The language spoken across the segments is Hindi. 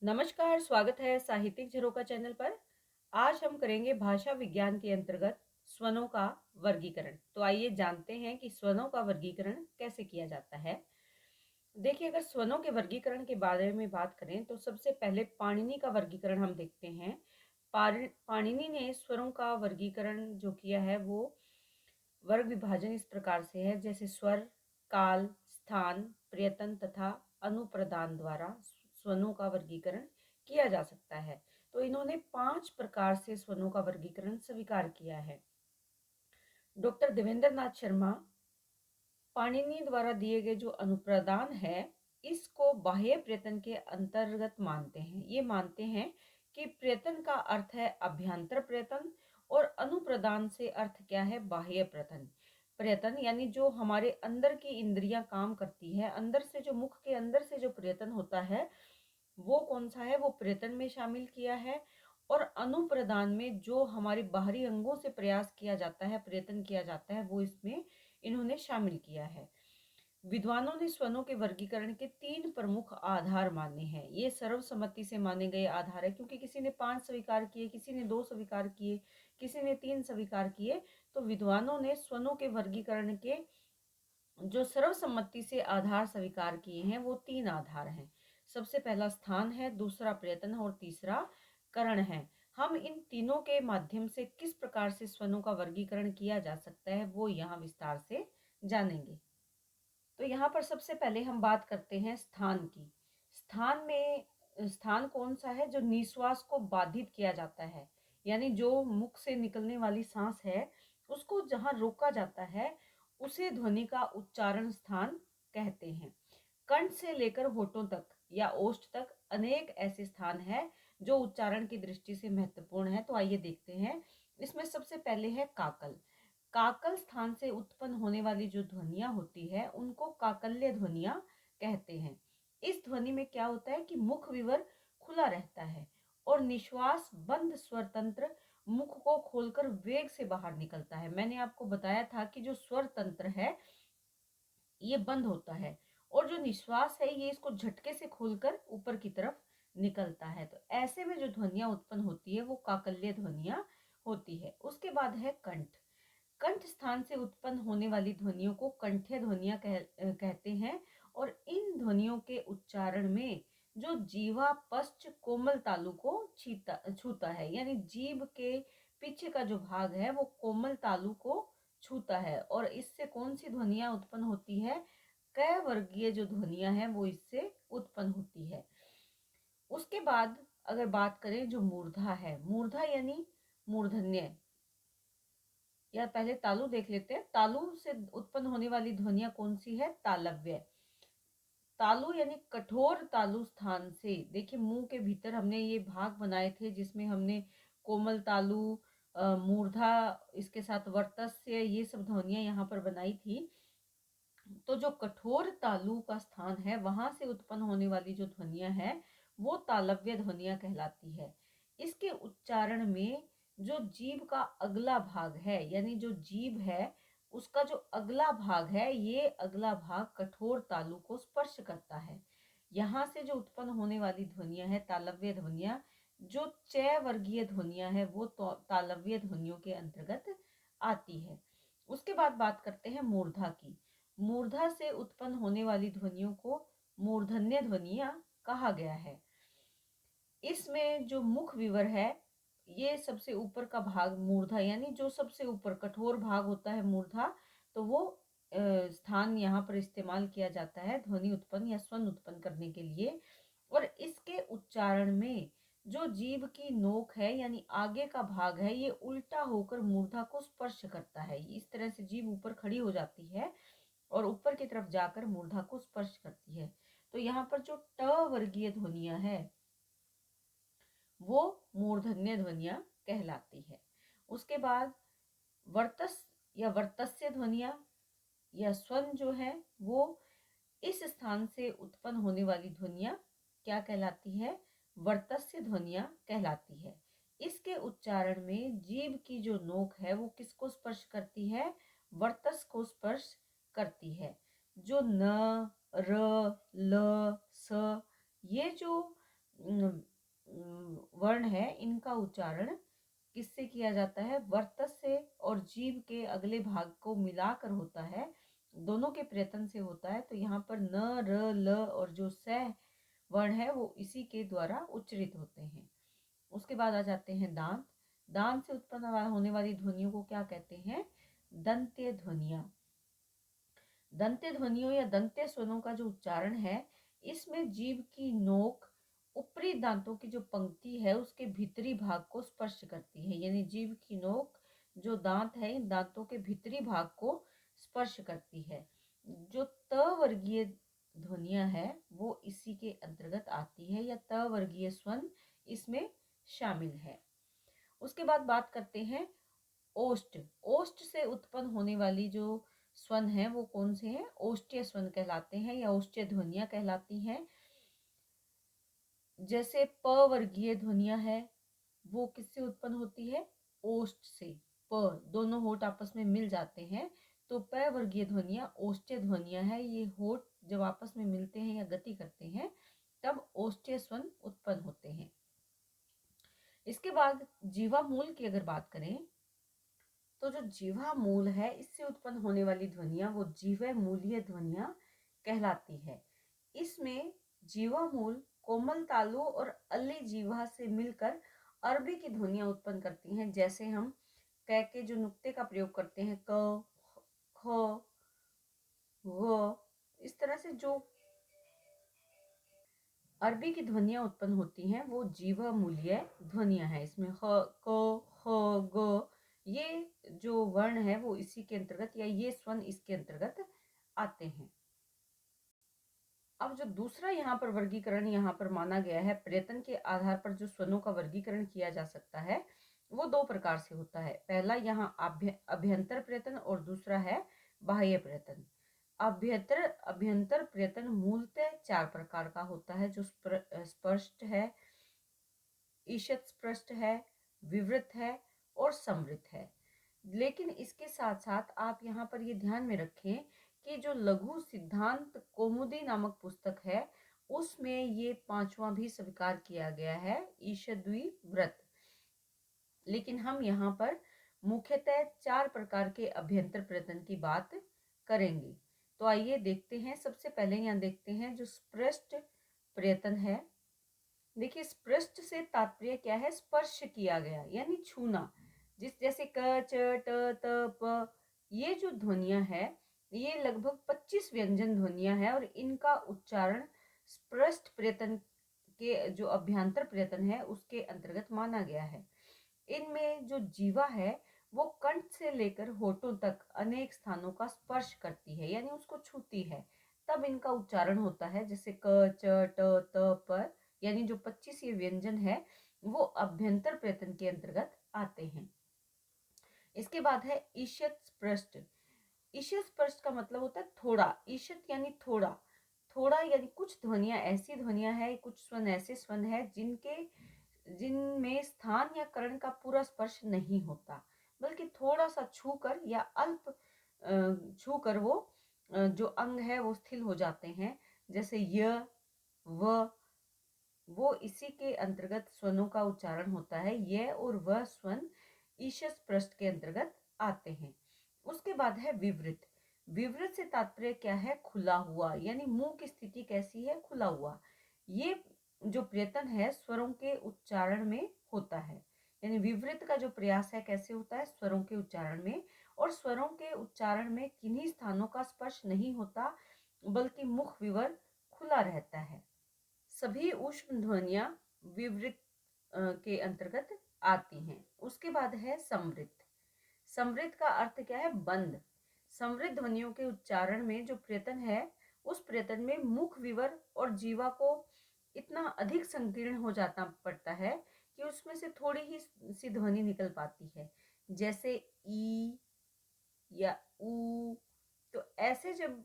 नमस्कार, स्वागत है साहित्यिक झरोका चैनल पर। आज हम करेंगे भाषा विज्ञान के अंतर्गत स्वनों का वर्गीकरण। तो आइए जानते हैं कि स्वनों का वर्गीकरण कैसे किया जाता है। देखिए, अगर स्वनों के वर्गीकरण के बारे में बात करें तो सबसे पहले पाणिनि का वर्गीकरण हम देखते हैं। पाणिनि ने स्वरों का वर्गीकरण जो किया है वो वर्ग विभाजन इस प्रकार से है, जैसे स्वर, काल, स्थान, प्रयत्न तथा अनुप्रदान द्वारा स्वनों का वर्गीकरण किया जा सकता है। तो इन्होंने 5 प्रकार से स्वनों का वर्गीकरण स्वीकार किया है। डॉक्टर देवेंद्र नाथ शर्मा पाणिनि द्वारा दिए गए जो अनुप्रदान है, इसको बाह्य प्रयत्न के अंतर्गत मानते हैं। ये मानते हैं कि प्रयत्न का अर्थ है अभ्यंतर प्रयत्न और अनुप्रदान से अर्थ क्या है, बाह्य प्रयत्न। प्रयत्न यानी जो हमारे अंदर की इंद्रियां काम करती है, अंदर से जो मुख के अंदर से जो प्रयत्न होता है, वो कौन सा है, वो प्रयत्न में शामिल किया है। और अनुप्रदान में जो हमारे बाहरी अंगों से प्रयास किया जाता है, प्रयत्न किया जाता है, वो इसमें इन्होंने शामिल किया है। विद्वानों ने स्वनों के वर्गीकरण के 3 प्रमुख आधार माने हैं। ये सर्वसम्मति से माने गए आधार है, क्योंकि किसी ने 5 स्वीकार किए, किसी ने 2 स्वीकार किए, किसी ने 3 स्वीकार किए। तो विद्वानों ने स्वनों के वर्गीकरण के जो सर्वसम्मति से आधार स्वीकार किए हैं वो 3 आधार हैं। सबसे पहला स्थान है, दूसरा प्रयत्न और तीसरा करण है। हम इन तीनों के माध्यम से किस प्रकार से स्वनों का वर्गीकरण किया जा सकता है वो यहाँ विस्तार से जानेंगे। तो यहाँ पर सबसे पहले हम बात करते हैं स्थान की। स्थान कौन सा है, जो निश्वास को बाधित किया जाता है, यानी जो मुख से निकलने वाली सांस है उसको जहाँ रोका जाता है, उसे ध्वनि का उच्चारण स्थान कहते हैं। कंठ से लेकर होठों तक या ओष्ठ तक अनेक ऐसे स्थान हैं जो उच्चारण की दृष्टि से महत्वपूर्ण है। तो आइए देखते हैं। इसमें सबसे पहले है काकल। काकल स्थान से उत्पन्न होने वाली जो ध्वनियां होती है उनको काकल्य ध्वनियां कहते हैं। इस ध्वनि में क्या होता है कि मुख विवर खुला रहता है और निश्वास बंद स्वर तंत्र मुख को खोलकर वेग से बाहर निकलता है। मैंने आपको बताया था कि जो स्वर तंत्र है ये बंद होता है और जो निश्वास है ये इसको झटके से खोलकर ऊपर की तरफ निकलता है। तो ऐसे में जो ध्वनियां उत्पन्न होती है वो काकल्य ध्वनियां होती है। उसके बाद है कंठ। कंठ स्थान से उत्पन्न होने वाली ध्वनियों को कंठ्य ध्वनियां कहते हैं। और इन ध्वनियों के उच्चारण में जो जीवा पश्च कोमल तालु को छूता है, यानी जीभ के पीछे का जो भाग है वो कोमल तालु को छूता है और इससे कौन सी ध्वनियां उत्पन्न होती है, क वर्गीय जो ध्वनियां हैं वो इससे उत्पन्न होती है। उसके बाद अगर बात करें जो मूर्धा है, मूर्धा यानी मूर्धन्य, या पहले तालु देख लेते हैं। तालु से उत्पन्न होने वाली ध्वनियां कौन सी है, तालव्य। तालु यानी कठोर तालु स्थान से, देखिए मुंह के भीतर हमने ये भाग बनाए थे जिसमें हमने कोमल तालु, मूर्धा, इसके साथ वर्तस्य, ये सब ध्वनियां यहाँ पर बनाई थी। तो जो कठोर तालु का स्थान है वहां से उत्पन्न होने वाली जो ध्वनियां है वो तालव्य ध्वनियां कहलाती है। इसके उच्चारण में जो जीभ का अगला भाग है, यानी जो जीभ है उसका जो अगला भाग है, ये अगला भाग कठोर तालु को स्पर्श करता है। यहाँ से जो उत्पन्न होने वाली ध्वनियां है तालव्य ध्वनियां, जो च वर्गीय ध्वनियां है वो तालव्य ध्वनियों के अंतर्गत आती है। उसके बाद बात करते हैं मूर्धा की। मूर्धा से उत्पन्न होने वाली ध्वनियों को मूर्धन्य ध्वनियां कहा गया है। इसमें जो मुख विवर है, ये सबसे ऊपर का भाग मूर्धा, यानी जो सबसे ऊपर कठोर भाग होता है मूर्धा, तो वो स्थान यहाँ पर इस्तेमाल किया जाता है ध्वनि उत्पन्न या स्वन उत्पन्न करने के लिए। और इसके उच्चारण में जो जीभ की नोक है यानी आगे का भाग है, ये उल्टा होकर मूर्धा को स्पर्श करता है। इस तरह से जीभ ऊपर खड़ी हो जाती है और ऊपर की तरफ जाकर मूर्धा को स्पर्श करती है। तो यहाँ पर जो ट वर्गीय ध्वनियां है वो मूर्धन्य ध्वनियां कहलाती है। उसके बाद वर्तस या वर्तस्य ध्वनियां या स्वन जो है वो इस स्थान से उत्पन्न होने वाली ध्वनियां क्या कहलाती है, वर्तस्य ध्वनियां कहलाती है। इसके उच्चारण में जीभ की जो नोक है वो किसको स्पर्श करती है, वर्तस को स्पर्श करती है। जो न, र, ल, स, ये जो वर्ण है, इनका उच्चारण किससे किया जाता है? वर्तस से और जीभ के अगले भाग को मिलाकर होता है, दोनों के प्रयत्न से होता है। तो यहाँ पर न, र, ल और जो स वर्ण है वो इसी के द्वारा उच्चरित होते हैं। उसके बाद आ जाते हैं दांत। दांत से उत्पन्न होने वाली ध्वनियों को क्या कहते हैं? दंत्य ध्वनियां। दंत्य ध्वनियों या दंत्य स्वरों का जो उच्चारण है, इसमें जीभ की नोक ऊपरी दांतों की जो पंक्ति है उसके भीतरी भाग को स्पर्श करती है। यानी जीभ की नोक जो दांत है, इन दांतों के भीतरी भाग को स्पर्श करती है। जो त वर्गीय ध्वनियां है वो इसी के अंतर्गत आती है, या त वर्गीय स्वन इसमें शामिल है। उसके बाद बात करते हैं ओष्ठ। ओष्ठ से उत्पन्न होने वाली जो स्वन है वो कौन से हैं? ओष्ठीय स्वन कहलाते हैं या ओष्ठीय ध्वनियां कहलाती हैं। जैसे प वर्गीय ध्वनियां है, वो किससे उत्पन्न होती है? ओष्ठ से। प दोनों होठ आपस में मिल जाते हैं, तो प वर्गीय ध्वनियां ओष्ठीय ध्वनियां है। ये होठ जब आपस में मिलते हैं या गति करते हैं तब ओष्ठीय स्वन उत्पन्न होते हैं। इसके बाद जीवा मूल की अगर बात करें तो जो जीवा मूल है, इससे उत्पन्न होने वाली ध्वनियां वो जीवा मूलीय ध्वनियां कहलाती है। इसमें जीवा मूल कोमल तालु और अली जीवा से मिलकर अरबी की ध्वनियां उत्पन्न करती हैं। जैसे हम क के जो नुक्ते का प्रयोग करते हैं, क, ख, ग, इस तरह से जो अरबी की ध्वनियां उत्पन्न होती हैं वो जीवा मूलीय ध्वनियां हैं। इसमें ह, क, ख, ग, ये जो वर्ण है वो इसी के अंतर्गत, या ये स्वन इसके अंतर्गत आते हैं। अब जो दूसरा यहाँ पर वर्गीकरण यहाँ पर माना गया है, प्रयत्न के आधार पर जो स्वनों का वर्गीकरण किया जा सकता है, वो दो प्रकार से होता है। पहला यहाँ अभ्यंतर प्रयत्न और दूसरा है बाह्य प्रयत्न। अभ्यंतर प्रयत्न मूलतः चार प्रकार का होता है, जो स्पष्ट है, ईषत् स्पष्ट है, विवृत है और संवृत है। लेकिन इसके साथ साथ आप यहाँ पर ये ध्यान में रखें कि जो लघु सिद्धांत कौमुदी नामक पुस्तक है उसमें ये पांचवा भी स्वीकार किया गया है, ईषद्वी व्रत। लेकिन हम यहाँ पर मुख्यतः चार प्रकार के अभ्यंतर प्रयत्न की बात करेंगे। तो आइए देखते हैं। सबसे पहले यहाँ देखते हैं जो स्पष्ट प्रयत्न है। देखिए, स्पृष्ट से तात्पर्य क्या है? स्पर्श किया गया यानी छूना। जैसे क, च, ट, त, प, ये जो ध्वनियां है ये लगभग 25 व्यंजन ध्वनियां हैं और इनका उच्चारण स्पृष्ट प्रयत्न के जो अभ्यंतर प्रयत्न है उसके अंतर्गत माना गया है। इनमें जो जीवा है वो कंठ से लेकर होठों तक अनेक स्थानों का स्पर्श करती है, यानी उसको छूती है, तब इनका उच्चारण होता है। जैसे क, च, ट, त, प, यानी जो 25 ये व्यंजन है वो अभ्यंतर प्रयत्न के अंतर्गत आते हैं। इसके बाद है ईषत् स्पष्ट। ईषत् स्पष्ट का मतलब होता है थोड़ा। ईषत् यानी थोड़ा, थोड़ा यानी कुछ ध्वनियां ऐसी ध्वनियां है, कुछ स्वन ऐसे स्वन है जिनमें स्थान या कर्ण का पूरा स्पर्श नहीं होता, बल्कि थोड़ा सा छूकर या अल्प छूकर वो जो अंग है वो स्थिर हो जाते हैं। जैसे य, व, वो इसी के अंतर्गत स्वनों का उच्चारण होता है। यह और वह स्वन ईशस पृष्ठ के अंतर्गत आते हैं। उसके बाद है विवृत। विवृत से तात्पर्य क्या है? खुला हुआ, यानी मुंह की स्थिति कैसी है? खुला हुआ। ये जो प्रयत्न है स्वरों के उच्चारण में होता है, यानी विवृत का जो प्रयास है कैसे होता है? स्वरों के उच्चारण में। और स्वरों के उच्चारण में किन्हीं स्थानों का स्पर्श नहीं होता, बल्कि मुख विवर खुला रहता है। सभी ऊष्म ध्वनियां विवृत के अंतर्गत आती हैं। उसके बाद है समृद्ध। समृद्ध का अर्थ क्या है? बंद। समृद्ध ध्वनियों के उच्चारण में जो प्रयत्न है उस प्रयत्न में मुख विवर और जीवा को इतना अधिक संकीर्ण हो जाता पड़ता है कि उसमें से थोड़ी ही सी ध्वनि निकल पाती है। जैसे ई या ऊ। तो ऐसे जब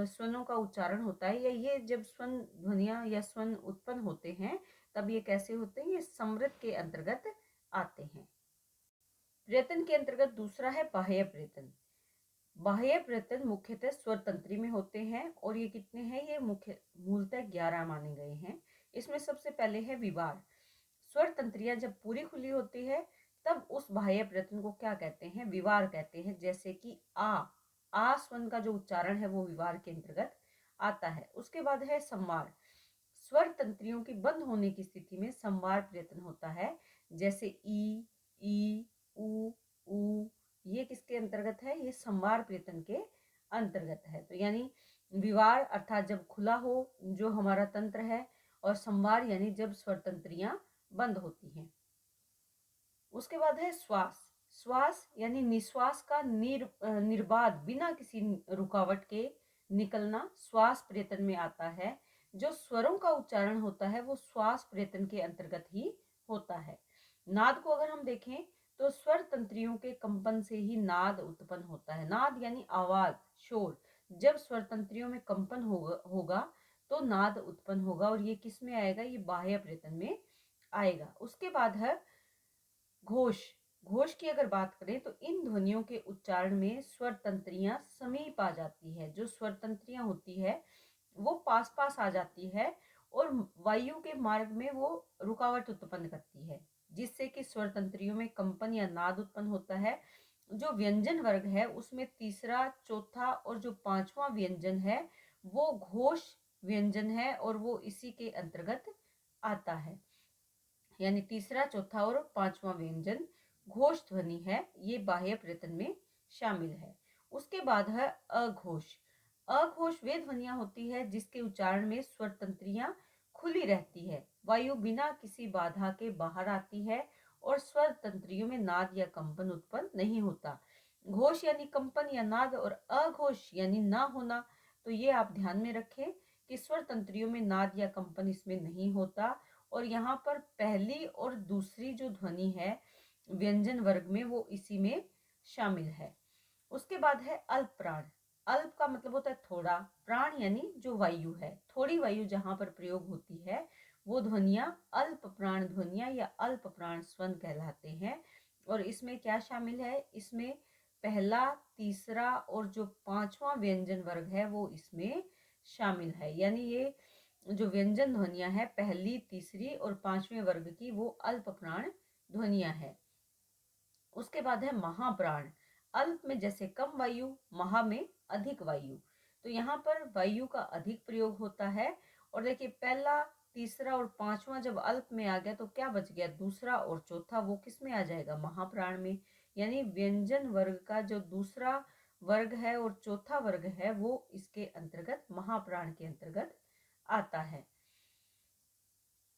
स्वनों का उच्चारण होता है, या ये जब स्वन ध्वनियां या स्वन उत्पन्न होते हैं तब ये कैसे होते हैं? ये समृद्ध के अंतर्गत आते हैं। प्रयत्न के अंतर्गत दूसरा है बाह्य प्रयत्न। बाह्य प्रयत्न मुख्यतः स्वर तंत्री में होते हैं और ये कितने हैं? ये मुख्य मूलतः 11 माने गए हैं। इसमें सबसे पहले है विवार। स्वर तंत्रियां जब पूरी खुली होती है तब उस बाह्य प्रयत्न को क्या कहते हैं? विवार कहते हैं। जैसे कि आ स्वर का जो उच्चारण है वो विवार के अंतर्गत आता है। उसके बाद है संवार। स्वर तंत्रियों की बंद होने की स्थिति में संवार प्रयत्न होता है। जैसे ई उ ये किसके अंतर्गत है? ये संवार प्रयत्न के अंतर्गत है। तो यानी विवार अर्थात जब खुला हो जो हमारा तंत्र है, और संवार यानी जब स्वर तंत्रियां बंद होती हैं। उसके बाद है श्वास। श्वास यानी निश्वास का निर्बाध बिना किसी रुकावट के निकलना श्वास प्रयत्न में आता है। जो स्वरों का उच्चारण होता है वो श्वास प्रयत्न के अंतर्गत ही होता है। नाद को अगर हम देखें तो स्वर तंत्रियों के कंपन से ही नाद उत्पन्न होता है। नाद यानी आवाज, शोर। जब स्वर तंत्रियों में कंपन होगा तो नाद उत्पन्न होगा, और ये किस में आएगा? ये बाह्य प्रयत्न में आएगा। उसके बाद है घोष। घोष की अगर बात करें तो इन ध्वनियों के उच्चारण में स्वर तंत्रियां समीप आ जाती है। जो स्वर तंत्रियां होती है वो पास पास आ जाती है और वायु के मार्ग में वो रुकावट उत्पन्न करती है, जिससे कि स्वर तंत्रियों में कंपन या नाद उत्पन्न होता है। जो व्यंजन वर्ग है उसमें तीसरा, चौथा और जो पांचवा व्यंजन है वो घोष व्यंजन है, और वो इसी के अंतर्गत आता है। यानी तीसरा, चौथा और पांचवा व्यंजन घोष ध्वनि है, ये बाह्य प्रयत्न में शामिल है। उसके बाद है अघोष। अघोष वे ध्वनियां होती है जिसके उच्चारण में स्वर तंत्रियां खुली रहती है, वायु बिना किसी बाधा के बाहर आती है और स्वर तंत्रियों में नाद या कंपन उत्पन्न नहीं होता। घोष यानी कंपन या नाद, और अघोष यानी ना होना। तो ये आप ध्यान में रखें कि स्वर तंत्रियों में नाद या कंपन इसमें नहीं होता, और यहाँ पर पहली और दूसरी जो ध्वनि है व्यंजन वर्ग में वो इसी में शामिल है। उसके बाद है अल्प प्राण। अल्प का मतलब होता है थोड़ा, प्राण यानी जो वायु है, थोड़ी वायु जहां पर प्रयोग होती है वो ध्वनियां अल्प प्राण ध्वनियां या अल्प प्राण स्वन कहलाते हैं। और इसमें क्या शामिल है? इसमें पहला, तीसरा और जो पांचवा व्यंजन वर्ग है वो इसमें शामिल है। यानी ये जो व्यंजन ध्वनियां हैं पहली, तीसरी और पांचवें वर्ग की वो अल्प प्राण ध्वनियां हैं। उसके बाद है महाप्राण। अल्प में जैसे कम वायु, महा में अधिक वायु। तो यहाँ पर वायु का अधिक प्रयोग होता है। और देखिए पहला, तीसरा और पांचवा जब अल्प में आ गया तो क्या बच गया? दूसरा और चौथा, वो किस में आ जाएगा? महाप्राण में। यानी व्यंजन वर्ग का जो दूसरा वर्ग है और चौथा वर्ग है वो इसके अंतर्गत, महाप्राण के अंतर्गत आता है।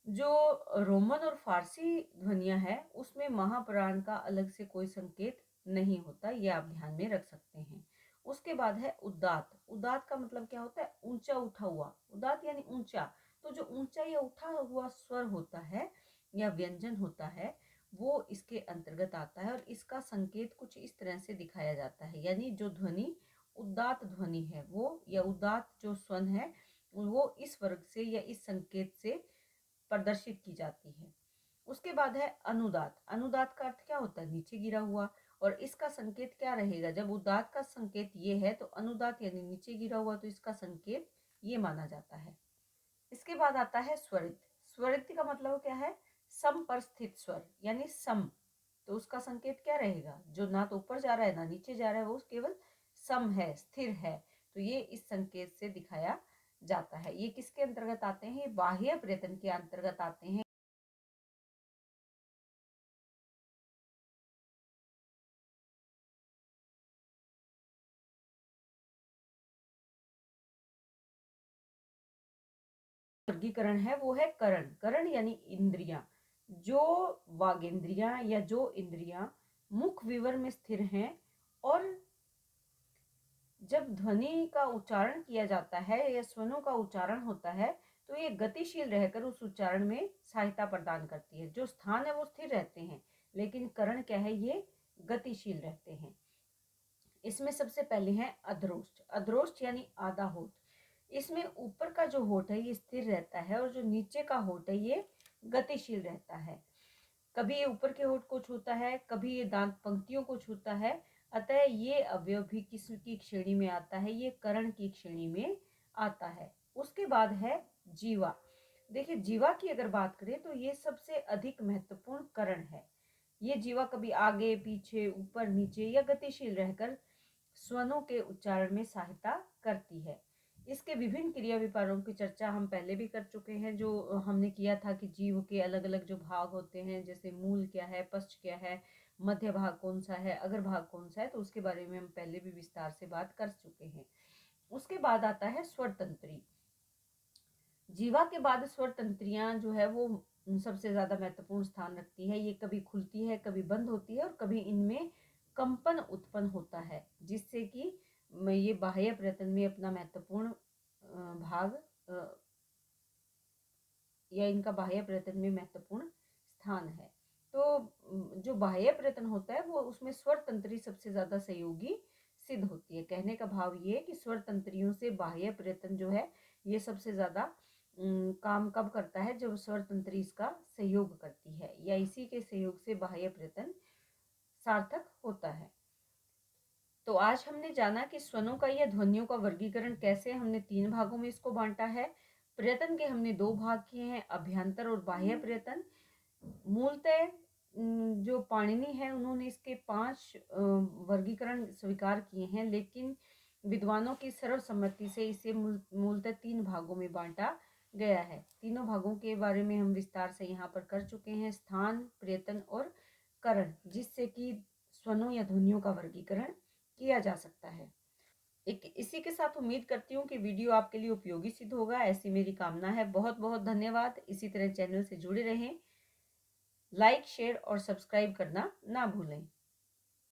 जो रोमन और फारसी ध्वनियां हैं उसमें महाप्राण का अलग से कोई संकेत नहीं होता, ये आप ध्यान में रख सकते हैं। उसके बाद है उदात। उदात का मतलब क्या होता है? ऊंचा उठा हुआ। उदात यानी ऊंचा। तो जो ऊंचा या उठा हुआ स्वर होता है या व्यंजन होता है वो इसके अंतर्गत आता है, और इसका संकेत कुछ इस तरह से दिखाया जाता है। यानी जो ध्वनि उदात ध्वनि है वो, या उदात जो स्वन है वो इस वर्ग से या इस संकेत से प्रदर्शित की जाती है। उसके बाद है अनुदात। अनुदात का अर्थ क्या होता है? नीचे गिरा हुआ। और इसका संकेत क्या रहेगा? जब उदात का संकेत ये है तो अनुदात यानी नीचे गिरा हुआ, तो इसका संकेत ये माना जाता है। इसके बाद आता है स्वरित। स्वरित का मतलब क्या है? सम पर स्थित स्वर, यानी सम। तो उसका संकेत क्या रहेगा? जो ना तो ऊपर जा रहा है ना नीचे जा रहा है, वो केवल सम है, स्थिर है। तो ये इस संकेत से दिखाया जाता है। ये किसके अंतर्गत आते हैं? बाह्य प्रयत्न के अंतर्गत आते हैं। वर्गीकरण है वो है करण। करण यानी इंद्रियां। जो वागेंद्रियां या जो इंद्रियां मुख विवर में स्थिर हैं, और जब ध्वनि का उच्चारण किया जाता है या स्वनों का उच्चारण होता है तो ये गतिशील रहकर उस उच्चारण में सहायता प्रदान करती है। जो स्थान है वो स्थिर रहते हैं, लेकिन करण क्या है? ये गतिशील रहते हैं। इसमें सबसे पहले है अधरोष्ट। अधरोष्ट यानी आधा होठ। इसमें ऊपर का जो होठ है ये स्थिर रहता है, और जो नीचे का होठ है ये गतिशील रहता है। कभी ये ऊपर के होठ को छूता है, कभी ये दांत पंक्तियों को छूता है। अतः ये अवयव भी किसकी श्रेणी में आता है? ये करण की श्रेणी में आता है। उसके बाद है जीवा। देखिए, जीवा की अगर बात करें तो ये सबसे अधिक महत्वपूर्ण करण है। ये जीवा कभी आगे, पीछे, ऊपर, नीचे या गतिशील रहकर स्वनों के उच्चारण में सहायता करती है। इसके विभिन्न क्रिया विपारों की चर्चा हम पहले भी कर चुके हैं, जो हमने किया था कि जीव के अलग अलग जो भाग होते हैं, जैसे मूल क्या है, पश्च क्या है, मध्य भाग कौन सा है, अग्र भाग कौन सा है, तो उसके बारे में हम पहले भी विस्तार से बात कर चुके हैं। उसके बाद आता है स्वर तंत्री। जीवा के बाद स्वर तंत्रियां जो है वो सबसे ज्यादा महत्वपूर्ण स्थान रखती है। ये कभी खुलती है, कभी बंद होती है और कभी इनमें कंपन उत्पन्न होता है, जिससे कि ये बाह्य प्रयत्न में अपना महत्वपूर्ण भाग या इनका बाह्य प्रयत्न में महत्वपूर्ण स्थान है। तो जो बाह्य प्रयत्न होता है वो उसमें स्वर तंत्री सबसे ज्यादा सहयोगी सिद्ध होती है। कहने का भाव ये है कि स्वर तंत्रियों से बाह्य प्रयत्न जो है ये सबसे ज्यादा काम कब करता है, जब स्वर तंत्री इसका सहयोग करती है या इसी के सहयोग से बाह्य प्रयत्न सार्थक होता है। तो आज हमने जाना कि स्वनों का या ध्वनियों का वर्गीकरण कैसे, हमने 3 भागों में इसको बांटा है। प्रयत्न के हमने 2 भाग किए हैं, अभ्यंतर और बाह्य प्रयत्न। मूलतः जो पाणिनि है उन्होंने इसके 5 वर्गीकरण स्वीकार किए हैं, लेकिन विद्वानों की सर्वसम्मति से इसे मूलतः 3 भागों में बांटा गया है। तीनों भागों के बारे में हम विस्तार से यहाँ पर कर चुके हैं, स्थान, प्रयत्न और करण, जिससे कि स्वनों या ध्वनियों का वर्गीकरण किया जा सकता है। इसी के साथ उम्मीद करती हूँ कि वीडियो आपके लिए उपयोगी सिद्ध होगा, ऐसी मेरी कामना है। बहुत बहुत धन्यवाद। इसी तरह चैनल से जुड़े रहें। लाइक, शेयर और सब्सक्राइब करना ना भूलें।